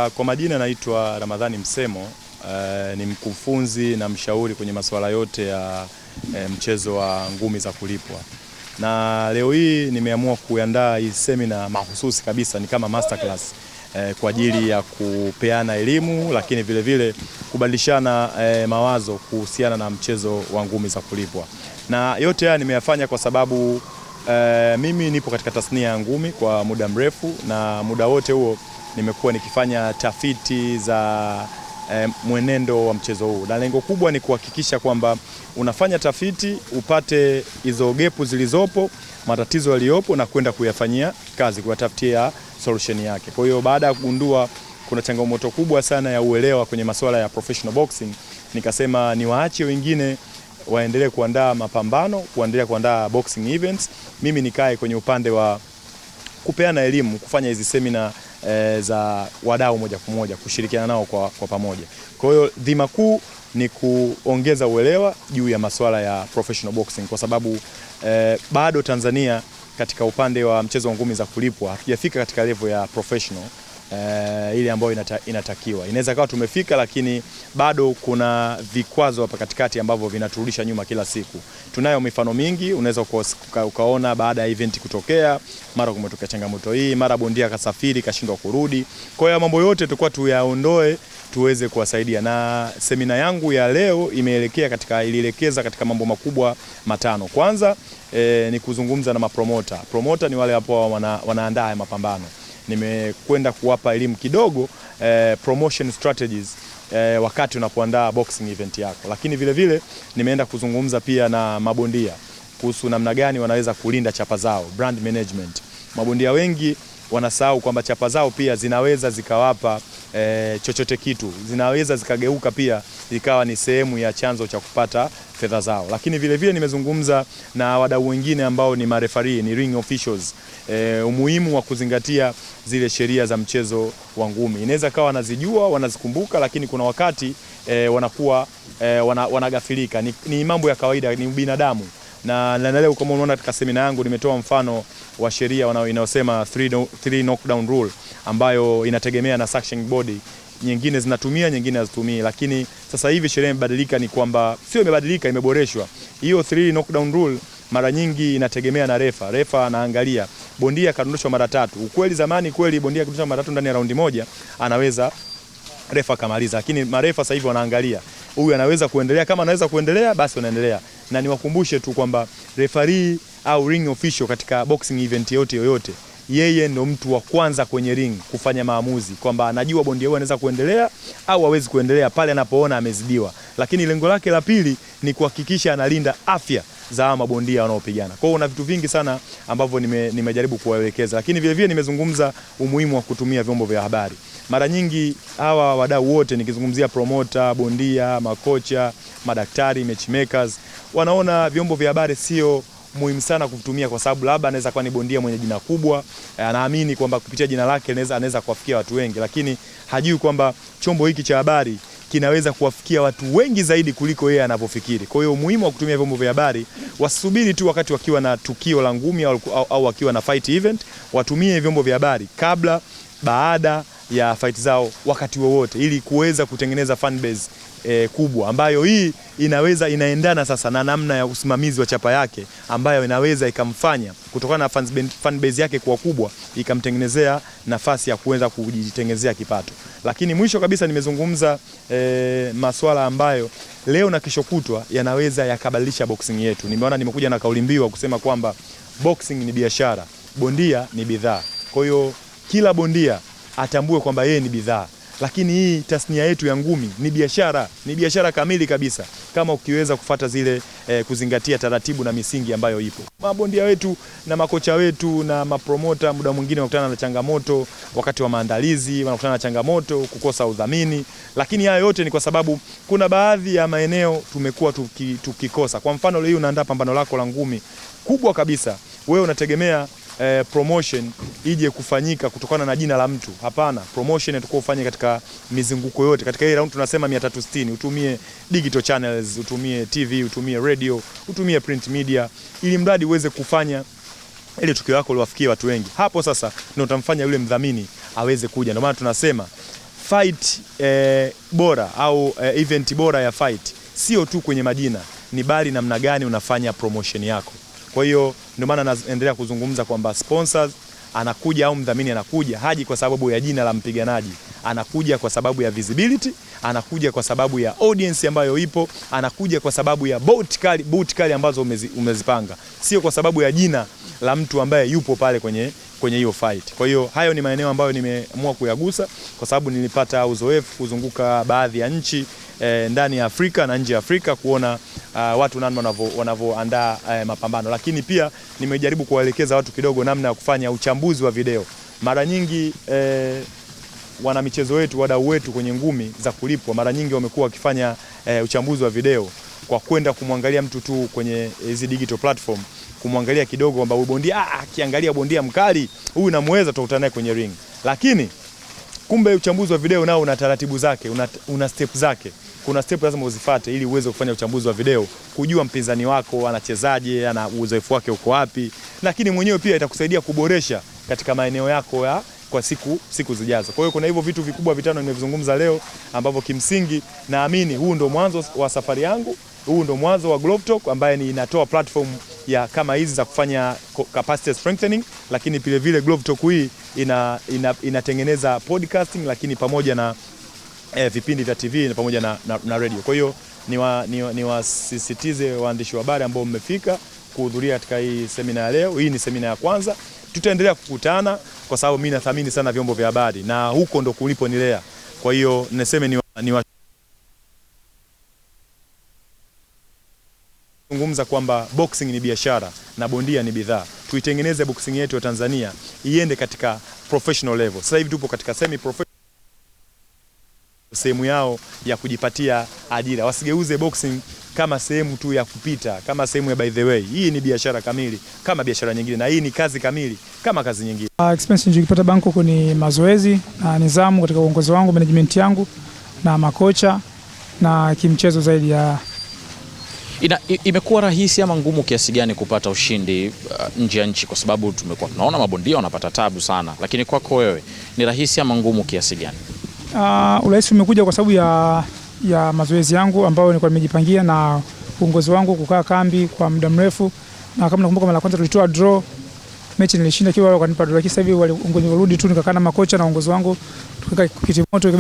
Kwa majina naitwa Ramadhani Msemo, ni mkufunzi na mshauri kwenye masuala yote ya mchezo wa ngumi za kulipwa. Na leo hii nimeamua kuandaa hii semina mahususi kabisa, ni kama masterclass kwa ajili ya kupeana elimu, lakini vile vile kubadilishana mawazo kuhusiana na mchezo wa ngumi za kulipwa. Na yote haya nimeyafanya kwa sababu mimi nipo katika tasnia ya ngumi kwa muda mrefu, na muda wote huo nimekuwa nikifanya tafiti za mwenendo wa mchezo huu, na lengo kubwa ni kuhakikisha kwamba unafanya tafiti upate hizo gepu zilizopo, matatizo yaliyopo, na kwenda kuyafanyia kazi, kuyatafutia solution yake. Kwa hiyo baada ya kugundua kuna changamoto kubwa sana ya uelewa kwenye masuala ya professional boxing, nikasema niwaache wengine waendelee kuandaa mapambano, kuendelea kuandaa boxing events, mimi nikae kwenye upande wa kupeana elimu, kufanya hizi semina za wadau moja kwa moja, kushirikiana nao kwa pamoja. Kwa hiyo dhima kuu ni kuongeza uelewa juu ya masuala ya professional boxing, kwa sababu bado Tanzania katika upande wa mchezo wa ngumi za kulipwa hatujafika katika level ya professional ile ambayo inatakiwa. Inaweza kawa tumefika, lakini bado kuna vikwazo hapa katikati ambavyo vinaturudisha nyuma kila siku. Tunayo mifano mingi, unaweza ukaona baada ya event kutokea, mara kumetokea changamoto hii, mara bondia kasafiri kashindwa kurudi. Kwa hiyo mambo yote tulikuwa tuyaondoe tuweze kuwasaidia, na semina yangu ya leo ilielekeza katika mambo makubwa matano. Kwanza ni kuzungumza na mapromota. Promota ni wale ambao wanaandaa mapambano. Nimekwenda kuwapa elimu kidogo promotion strategies wakati unapoandaa boxing event yako, lakini vile vile nimeenda kuzungumza pia na mabondia kuhusu namna gani wanaweza kulinda chapa zao, brand management. Mabondia wengi wanasahau kwamba chapa zao pia zinaweza zikawapa chochote kitu, zinaweza zikageuka pia ikawa ni sehemu ya chanzo cha kupata fedha zao. Lakini vile vile nimezungumza na wadau wengine ambao ni marefari, ni ring officials, umuhimu wa kuzingatia zile sheria za mchezo wa ngumi. Inaweza kawa wanazijua, wanazikumbuka, lakini kuna wakati wanakuwa wanagafilika. Ni mambo ya kawaida, ni binadamu. Na leo kama unaona katika semina yangu nimetoa mfano wa sheria inayosema 3 knockdown rule, ambayo inategemea na sanctioning body. Nyingine zinatumia, nyingine hazitumii, lakini sasa hivi sheria imebadilika, ni kwamba sio imebadilika, imeboreshwa. Hiyo 3 knockdown rule mara nyingi inategemea na refa anaangalia bondia kadondoshwa mara 3. Ukweli zamani kweli bondia kadondoshwa mara 3 ndani ya raundi moja anaweza refa kamaliza, lakini marefa sasa hivi wanaangalia huyu anaweza kuendelea, kama anaweza kuendelea basi wanaendelea. Na niwakumbushe tu kwamba referee au ring official katika boxing event yoyote, yeye ndo mtu wa kwanza kwenye ring kufanya maamuzi kwamba anajua bondia huyu anaweza kuendelea au hawezi kuendelea pale anapoona amezidiwa. Lakini lengo lake la pili ni kuhakikisha analinda afya za mabondia wanaopigana. Kwa hiyo una vitu vingi sana ambavyo nimejaribu kuwaelekeza, lakini vile vile nimezungumza umuhimu wa kutumia vyombo vya habari. Mara nyingi hawa wadau wote, nikizungumzia promoter, bondia, makocha, madaktari, matchmakers, wanaona vyombo vya habari sio muhimu sana kutumia, kwa sababu labda anaweza kuwa ni bondia mwenye jina kubwa, anaamini kwamba kupitia jina lake anaweza kuwafikia watu wengi, lakini hajui kwamba chombo hiki cha habari kinaweza kuwafikia watu wengi zaidi kuliko yeye anavyofikiri. Kwa hiyo umuhimu wa kutumia vyombo vya habari, wasubiri tu wakati wakiwa na tukio la ngumi au wakiwa na fight event, watumie vyombo vya habari kabla, baada ya fight zao, wakati wowote, ili kuweza kutengeneza fan base kubwa, ambayo hii inaendana sasa na namna ya usimamizi wa chapa yake, ambayo inaweza ikamfanya kutokana na fan base yake kuwa kubwa, ikamtengenezea nafasi ya kuweza kujitengenezea kipato. Lakini mwisho kabisa nimezungumza masuala ambayo leo na kesho kutwa yanaweza yakabadilisha boxing yetu. Nimekuja na kauli mbiu kusema kwamba boxing ni biashara, bondia ni bidhaa. Kwa hiyo kila bondia atambue kwamba yeye ni bidhaa, lakini hii tasnia yetu ya ngumi ni biashara kamili kabisa, kama ukiweza kufuata zile kuzingatia taratibu na misingi ambayo ipo. Mabondia wetu na makocha wetu na mapromota muda mwingine wanakutana na changamoto wakati wa maandalizi, wanakutana na changamoto kukosa udhamini, lakini haya yote ni kwa sababu kuna baadhi ya maeneo tumekuwa tukikosa. Kwa mfano leo unaandaa pambano lako la ngumi kubwa kabisa, wewe unategemea promotion ije kufanyika kutokana na jina la mtu. Hapana, promotion itakuwa ufanye katika mizunguko yote. Katika hii round tunasema 360, utumie digital channels, utumie TV, utumie radio, utumie print media, ili mradi uweze kufanya ili tukio lako liwafikie watu wengi. Hapo sasa ndio utamfanya yule mdhamini aweze kuja. Ndio maana tunasema fight bora au event bora ya fight sio tu kwenye majina, ni bali namna gani unafanya promotion yako. Kwa hiyo ndio maana naendelea kuzungumza kwamba sponsors anakuja au mdhamini anakuja haji kwa sababu ya jina la mpiganaji, anakuja kwa sababu ya visibility, anakuja kwa sababu ya audience ambayo ipo, anakuja kwa sababu ya boot kali ambazo umezipanga, sio kwa sababu ya jina la mtu ambaye yupo pale kwenye hiyo fight. Kwa hiyo hayo ni maeneo ambayo nimeamua kuyagusa kwa sababu nilipata uzoefu kuzunguka baadhi ya nchi ndani ya Afrika na nje ya Afrika kuona watu namna wanavyoandaa mapambano, lakini pia nimejaribu kuwaelekeza watu kidogo namna ya kufanya uchambuzi wa video. Mara nyingi wana michezo wetu, wadau wetu kwenye ngumi za kulipwa, mara nyingi wamekuwa wakifanya uchambuzi wa video kwa kwenda kumwangalia mtu tu kwenye hizi digital platform, kumwangalia kidogo kwamba huyu bondia akiangalia bondia mkali huyu namweza tukutana naye kwenye ring. Lakini kumbe uchambuzi wa video nao una taratibu zake, una step zake. Kuna step lazima uzifuate ili uweze kufanya uchambuzi wa video, kujua mpinzani wako anachezaje, ana uzoefu wake uko wapi, lakini mwenyewe pia itakusaidia kuboresha katika maeneo yako kwa siku zijazo. Kwa hiyo kuna hivyo vitu vikubwa vitano nimevizungumza leo ambavyo kimsingi naamini huu ndo mwanzo wa safari yangu, huu ndo mwanzo wa Glove Talk ambaye inatoa platform ya kama hizi za kufanya capacity strengthening, lakini pia vile Glove Talk hii inatengeneza podcasting, lakini pamoja na vipindi vya TV na pamoja na radio. Kwa hiyo niwasisitize waandishi wa habari ambao mmefika kuhudhuria katika hii semina ya leo. Hii ni semina ya kwanza. Tutaendelea kukutana kwa sababu mimi nathamini sana vyombo vya habari na huko ndo kuliponilea. Kwa hiyo niseme zungumza kwamba boxing ni biashara na bondia ni bidhaa. Tuitengeneze boxing yetu ya Tanzania iende katika professional level. Sasa hivi tupo katika semi professional, sehemu yao ya kujipatia ajira. Wasigeuze boxing kama sehemu tu ya kupita, kama sehemu ya by the way. Hii ni biashara kamili kama biashara nyingine, na hii ni kazi kamili kama kazi nyingine. Experience nilipata Bangkok ni mazoezi na nidhamu katika uongozi wangu, management yangu na makocha na kimchezo zaidi ya. Imekuwa rahisi ama ngumu kiasi gani kupata ushindi nje ya nchi, kwa sababu tumekuwa tunaona mabondia wanapata tabu sana, lakini kwako wewe ni rahisi ama ngumu kiasi gani? Urahisi umekuja kwa sababu ya mazoezi yangu ambayo nilikuwa nimejipangia na uongozi wangu kukaa kambi kwa muda mrefu, na kama nakumbuka mara kwanza tulitoa draw mechi nilishinda kiwa wao kanipa draw, lakini sasa hivi walirudi tu nikakaa na makocha na uongozi wangu tukaweka kiti moto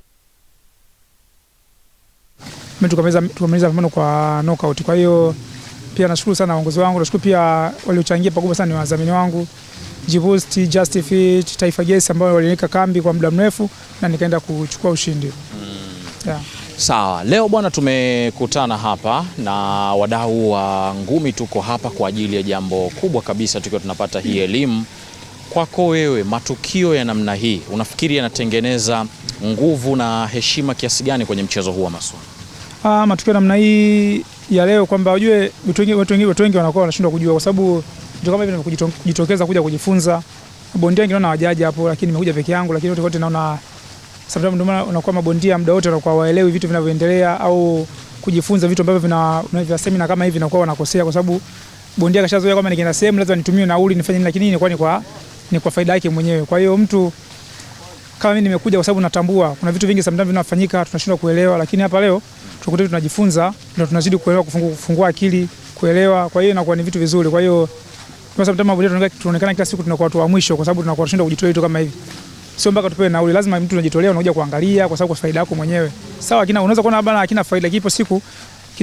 tukamaliza pambano kwa knockout. Kwa hiyo pia nashukuru sana uongozi wangu, nashukuru pia waliochangia pakubwa sana ni wadhamini wangu G-Boost, Justifit, Taifa Gas ambao waliweka kambi kwa muda mrefu na nikaenda kuchukua ushindi. Yeah. Sawa, leo bwana tumekutana hapa na wadau wa ngumi, tuko hapa kwa ajili ya jambo kubwa kabisa, tukiwa tunapata hii elimu. Kwako wewe, matukio ya namna hii unafikiri yanatengeneza nguvu na heshima kiasi gani kwenye mchezo huu wa masuala? Matukio ya namna hii ya leo kwamba ujue watu wengi wanakuwa wanashindwa kujua, kwa sababu ndio kama hivi nimejitokeza kuja kujifunza. Bondia wengi naona hawajaja hapo, lakini nimekuja peke yangu, lakini wote naona sometimes ndio maana unakuwa mabondia muda wote wanakuwa waelewi vitu vinavyoendelea au kujifunza vitu ambavyo vina semina kama hivi nakuwa wanakosea, kwa sababu bondia kashazoea kama nikienda sehemu lazima nitumie nauli nifanye nini, lakini ni kwa faida yake mwenyewe. Kwa hiyo mtu kama mimi nimekuja kwa sababu natambua kuna vitu vingi sometimes vinafanyika tunashindwa kuelewa, lakini hapa leo tunakuta tunajifunza ndio tunazidi kuelewa, kufungua akili, kuelewa. Kwa hiyo inakuwa ni vitu vizuri. Kwa hiyo kwa sababu mabondia tunaonekana kila siku tunakuwa watu wa mwisho, kwa sababu tunakuwa tunashindwa kujitolea vitu kama hivi. Sio mpaka tupewe nauli, lazima mtu unajitolea, unakuja kuangalia kwa sababu kwa faida yako mwenyewe. Sawa, lakini unaweza kuona bana hakina faida, kipo siku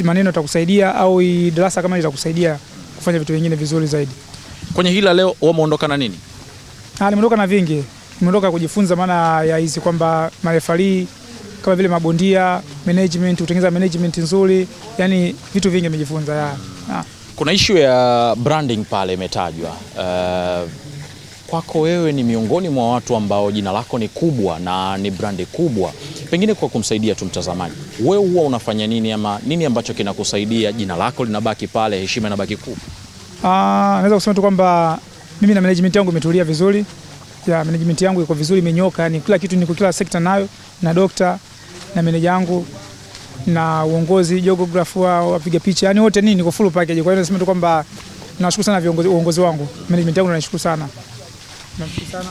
maneno yatakusaidia au darasa kama litakusaidia kufanya vitu vingine vizuri zaidi. Kwenye hila leo wewe umeondoka na nini? Nimeondoka na vingi. Nimeondoka kujifunza maana ya hizi kwamba marefali kama vile mabondia, management, kutengeneza management nzuri, yani vitu vingi nimejifunza. Kuna issue ya branding pale imetajwa. Kwako wewe ni miongoni mwa watu ambao jina lako ni kubwa na ni brandi kubwa, pengine kwa kumsaidia tu mtazamaji, wewe huwa unafanya nini ama nini ambacho kinakusaidia jina lako linabaki pale, heshima inabaki kubwa? Naweza kusema tu kwamba mimi na management yangu imetulia vizuri. Management yangu iko vizuri, imenyoka, yani kila kitu niko kila sekta nayo, na dokta na manager yangu na uongozi, geographer, wapiga picha, yani wote nini niko full package. Kwa hiyo nasema tu kwamba nashukuru sana uongozi wangu, management yangu nashukuru sana. Namshukuru sana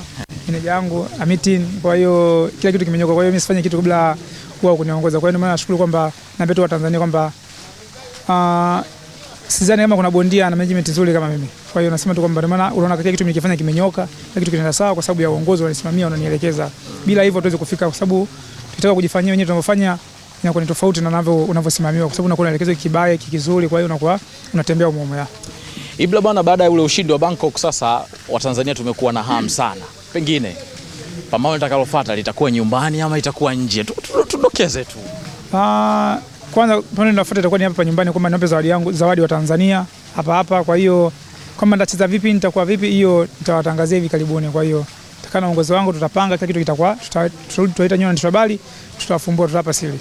meneja wangu Amitin, kwa hiyo kila kitu kimenyoka, kwa hiyo mimi sifanye kitu kabla wao kuniongoza. Kwa hiyo maana nashukuru kwamba na betu wa Tanzania kwamba sidhani kama kuna bondia na management nzuri kama mimi. Kwa hiyo nasema tu kwamba maana unaona kila kitu nikifanya kimenyoka, kila kitu kinaenda sawa kwa sababu ya uongozi wanasimamia, wananielekeza. Bila hivyo tuweze kufika, kwa sababu tutaka kujifanyia wenyewe tunavyofanya inakuwa ni tofauti na unavyosimamiwa, kwa sababu unakuwa unaelekezwa kibaya kizuri, kwa hiyo unakuwa unatembea umomo ya. Ibla bwana, baada ya ule ushindi wa Bangkok, sasa Watanzania tumekuwa na hamu sana. Pengine pambano litakalofuata litakuwa nyumbani ama itakuwa nje? Tudokeze tu. Kwanza pambano linafuata itakuwa ni hapa nyumbani, kwamba niwape zawadi wa Tanzania hapa. Kwa hiyo kama nitacheza vipi, nitakuwa vipi, hiyo nitawatangazia hivi karibuni. Kwa hiyo takana uongozi wangu tutapanga kila kitu kitakuwa, tutaita nyona tutabali, tutafumbua, tutapa siri.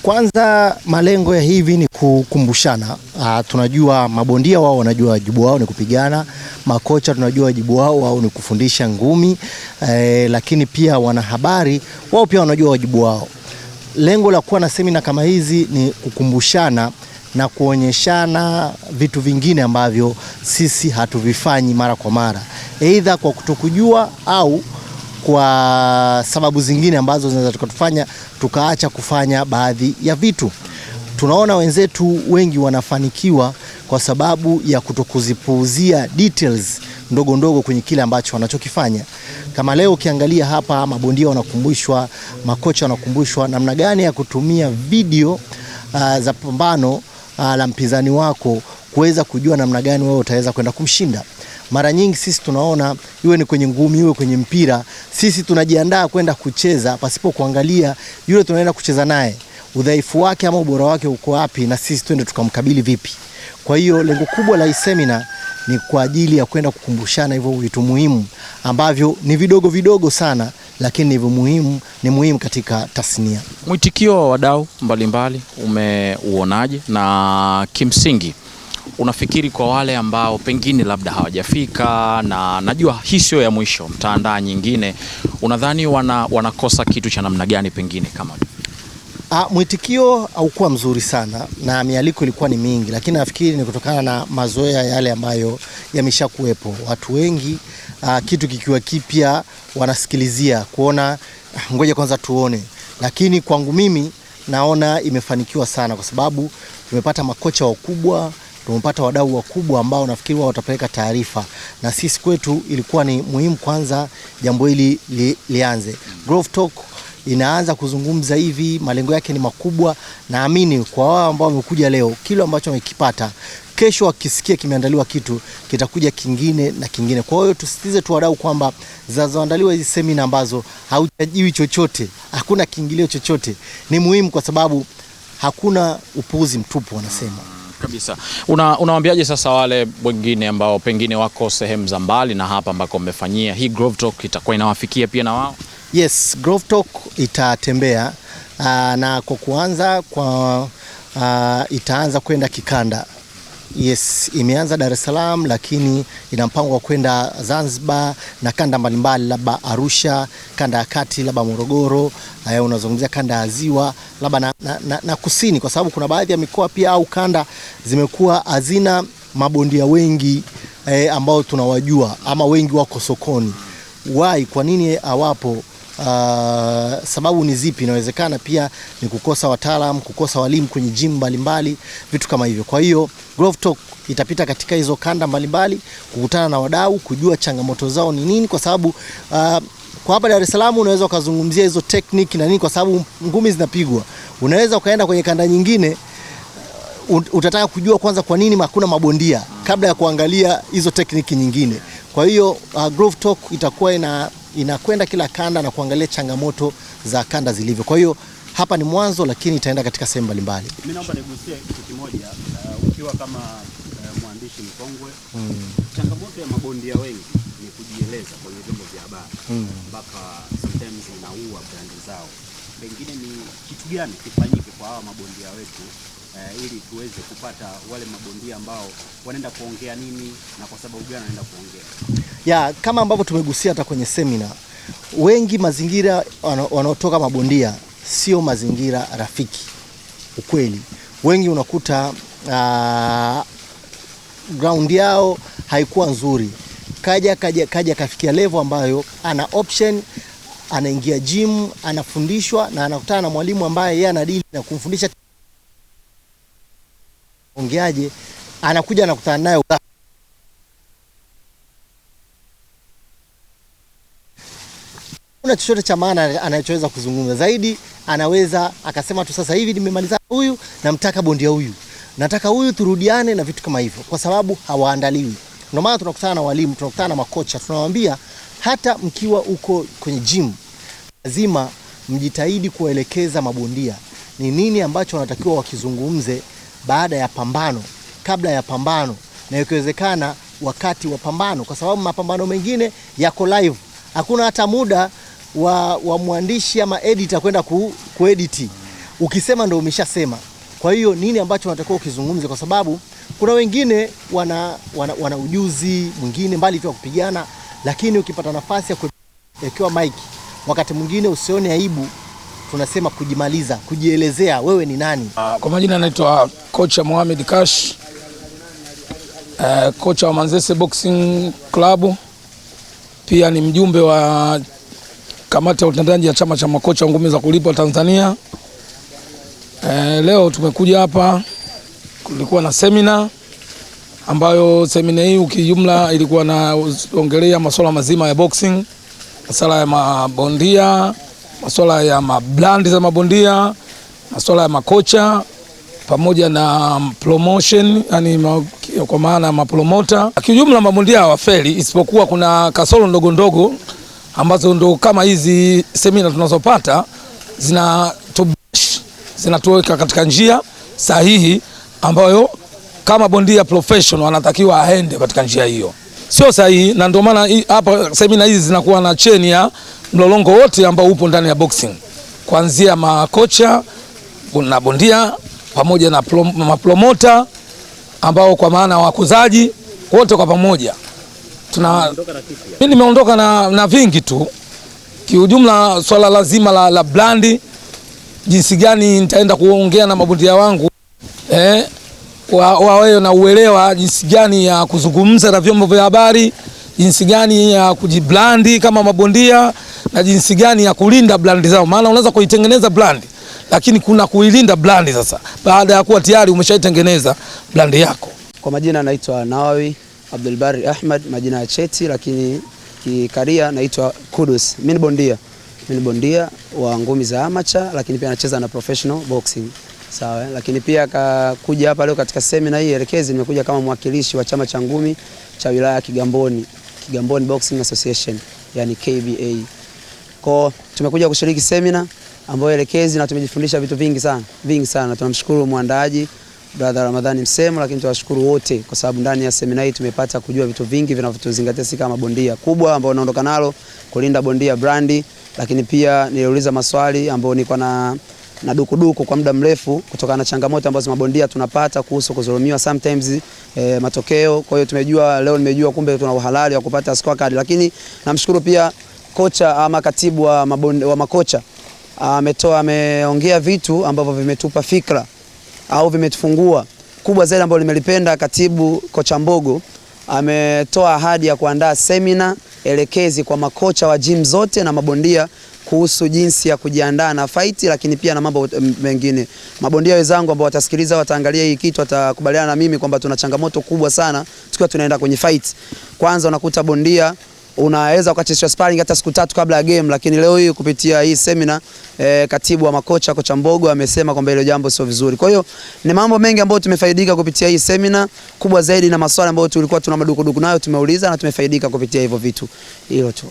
Kwanza malengo ya hivi ni kukumbushana. Tunajua mabondia wao wanajua wajibu wao ni kupigana, makocha tunajua wajibu wao ni kufundisha ngumi, lakini pia wanahabari wao pia wanajua wajibu wao. Lengo la kuwa na semina kama hizi ni kukumbushana na kuonyeshana vitu vingine ambavyo sisi hatuvifanyi mara kwa mara, aidha kwa kutokujua au kwa sababu zingine ambazo zinaweza tukatufanya tukaacha kufanya baadhi ya vitu. Tunaona wenzetu wengi wanafanikiwa kwa sababu ya kutokuzipuuzia details ndogo ndogo kwenye kile ambacho wanachokifanya. Kama leo ukiangalia hapa, mabondia wanakumbushwa, makocha wanakumbushwa namna gani ya kutumia video za pambano la mpinzani wako kuweza kujua namna gani wewe utaweza kwenda kumshinda. Mara nyingi sisi tunaona iwe ni kwenye ngumi, iwe kwenye mpira, sisi tunajiandaa kwenda kucheza pasipo kuangalia yule tunaenda kucheza naye udhaifu wake ama ubora wake uko wapi, na sisi twende tukamkabili vipi. Kwa hiyo lengo kubwa la hii semina ni kwa ajili ya kwenda kukumbushana hivyo vitu muhimu ambavyo ni vidogo vidogo sana, lakini ni muhimu katika tasnia. Mwitikio wa wadau mbalimbali umeuonaje, na kimsingi unafikiri kwa wale ambao pengine labda hawajafika, na najua hii sio ya mwisho, mtaandaa nyingine, unadhani wanakosa kitu cha namna gani pengine kama? Mwitikio haukuwa mzuri sana na mialiko ilikuwa ni mingi, lakini nafikiri ni kutokana na mazoea yale ambayo yameshakuwepo. Watu wengi kitu kikiwa kipya wanasikilizia kuona ngoja kwanza tuone, lakini kwangu mimi naona imefanikiwa sana kwa sababu tumepata makocha wakubwa, tumepata wadau wakubwa ambao nafikiri wao watapeleka taarifa, na sisi kwetu ilikuwa ni muhimu kwanza jambo hili lianze. Grove Talk inaanza kuzungumza hivi, malengo yake ni makubwa. Naamini kwa wao ambao wamekuja leo, kile ambacho wamekipata, kesho wakisikia kimeandaliwa kitu, kitakuja kingine na kingine. Kwa hiyo tusitize tu wadau kwamba zinazoandaliwa hizi semina ambazo haujajiwi chochote, hakuna kiingilio chochote, ni muhimu kwa sababu hakuna upuuzi mtupu wanasema. Kabisa. Unawaambiaje sasa wale wengine ambao pengine wako sehemu za mbali na hapa ambako mmefanyia hii Grove Talk, itakuwa inawafikia pia na wao? Yes, Grove Talk itatembea na kwa kuanza itaanza kwenda kikanda. Yes, imeanza Dar es Salaam lakini ina mpango wa kwenda Zanzibar na kanda mbalimbali, labda Arusha, kanda ya kati, labda Morogoro, unazungumzia kanda ya Ziwa, labda na kusini, kwa sababu kuna baadhi ya mikoa pia au kanda zimekuwa hazina mabondia wengi ambao tunawajua ama wengi wako sokoni. Kwa nini hawapo? Sababu ni zipi? Inawezekana pia ni kukosa wataalamu, kukosa walimu kwenye gym mbalimbali, vitu kama hivyo. Kwa hiyo Grove Talk itapita katika hizo kanda mbalimbali, kukutana na wadau, kujua changamoto zao ni nini, kwa sababu kwa hapa Dar es Salaam unaweza ukazungumzia hizo technique na nini, kwa sababu ngumi zinapigwa. Unaweza ukaenda kwenye kanda nyingine, utataka kujua kwanza kwa nini hakuna mabondia kabla ya kuangalia hizo technique nyingine. Kwa hiyo Grove Talk itakuwa inakwenda kila kanda na kuangalia changamoto za kanda zilivyo. Kwa hiyo hapa ni mwanzo, lakini itaenda katika sehemu mbalimbali. Mimi naomba nigusie kitu kimoja, ukiwa kama mwandishi mkongwe, changamoto ya mabondia wengi ni kujieleza kwenye vyombo vya habari, mpaka sometimes inaua brandi zao. Pengine ni kitu gani kifanyike kwa hawa mabondia wetu ili tuweze kupata wale mabondia ambao wanaenda kuongea nini na kwa sababu gani wanaenda kuongea? Kama ambavyo tumegusia hata kwenye semina, wengi mazingira wanaotoka mabondia sio mazingira rafiki. Ukweli, wengi unakuta ground yao haikuwa nzuri. kaja kafikia level ambayo ana option, anaingia gym, anafundishwa na anakutana na mwalimu ambaye yeye anadili na kumfundisha ongeaje, anakuja anakutana naye kuna chochote cha maana anachoweza kuzungumza zaidi. Anaweza akasema tu sasa hivi nimemaliza huyu, namtaka bondia huyu, nataka huyu turudiane na vitu kama hivyo, kwa sababu hawaandaliwi. Ndio maana tunakutana na walimu, tunakutana na makocha, tunawaambia hata mkiwa uko kwenye gym lazima mjitahidi kuelekeza mabondia ni nini ambacho wanatakiwa wakizungumze baada ya pambano, kabla ya pambano, na ikiwezekana wakati wa pambano, kwa sababu mapambano mengine yako live. Hakuna hata muda wa mwandishi ama editor kwenda kuedit. Ukisema ndio umeshasema. Kwa hiyo nini ambacho wanatakiwa ukizungumze, kwa sababu kuna wengine wana ujuzi mwingine mbali tu kupigana, lakini ukipata nafasi ya kuwekewa mic, wakati mwingine usione aibu, tunasema kujimaliza, kujielezea wewe ni nani. Kwa majina naitwa kocha Mohamed Kash, kocha wa Manzese Boxing Club, pia ni mjumbe wa kamati ya utendaji ya chama cha makocha ngumi za kulipwa Tanzania. Leo tumekuja hapa, kulikuwa na semina ambayo semina hii ukijumla ilikuwa na ongelea masuala mazima ya boxing, masuala ya mabondia, masuala ya mablandi za mabondia, masuala ya makocha pamoja na promotion, yani kwa maana ya mapromota. Kijumla mabondia hawafeli, isipokuwa kuna kasoro ndogo ndogo ambazo ndo kama hizi semina tunazopata zinatuweka katika njia sahihi ambayo kama bondia professional anatakiwa aende katika njia hiyo. Sio sahihi, na ndio maana hapa semina hizi zinakuwa na cheni ya mlolongo wote ambao upo ndani ya boxing, kuanzia makocha na bondia pamoja na mapromota ambao kwa maana wakuzaji wote kwa pamoja. Mimi nimeondoka na vingi tu. Kiujumla swala lazima la blandi, jinsi gani nitaenda kuongea na mabondia wangu wawe na uelewa jinsi gani ya kuzungumza na vyombo vya habari, jinsi gani ya kujiblandi kama mabondia, na jinsi gani ya kulinda blandi zao. Maana unaweza kuitengeneza blandi, lakini kuna kuilinda blandi sasa baada ya kuwa tayari umeshaitengeneza blandi yako. Kwa majina naitwa Nawawi Abdul Bari Ahmad, majina ya cheti, lakini kikaria naitwa Kudus. Mimi ni bondia wa ngumi za amateur, lakini pia nacheza na professional boxing. Sawa, lakini pia kuja hapa leo katika semina hii elekezi, nimekuja kama mwakilishi wa chama cha ngumi cha wilaya Kigamboni Boxing Association, yani KBA. Kwa tumekuja kushiriki semina ambayo elekezi na tumejifundisha vitu vingi sana. Tunamshukuru muandaaji brother Ramadhani Msemo, lakini tunawashukuru wote kwa sababu ndani ya semina hii tumepata kujua vitu vingi vinavyotuzingatia sisi kama bondia kubwa ambao naondoka nalo kulinda bondia brandi. Lakini pia niliuliza maswali ambayo niko na dukuduku kwa muda mrefu kutokana na changamoto ambazo mabondia tunapata kuhusu kudhulumiwa sometimes matokeo. Kwa hiyo leo nimejua kumbe tuna uhalali wa kupata scorecard. Lakini namshukuru pia kocha ama katibu wa makocha ameongea vitu ambavyo vimetupa fikra au vimetufungua. Kubwa zaidi ambalo nimelipenda, katibu kocha Mbogo ametoa ahadi ya kuandaa semina elekezi kwa makocha wa gym zote na mabondia kuhusu jinsi ya kujiandaa na fight, lakini pia na mambo mengine. Mabondia wenzangu ambao watasikiliza, wataangalia hii kitu, watakubaliana na mimi kwamba tuna changamoto kubwa sana tukiwa tunaenda kwenye fight. Kwanza unakuta bondia unaweza ukachezeshwa sparring hata siku 3 kabla ya game, lakini leo hii kupitia hii semina katibu wa makocha kocha Mbogo amesema kwamba hilo jambo sio vizuri. Kwa hiyo ni mambo mengi ambayo tumefaidika kupitia hii semina. Kubwa zaidi na maswali ambayo tulikuwa tuna madukuduku nayo tumeuliza na tumefaidika kupitia hivyo vitu. Hilo tu.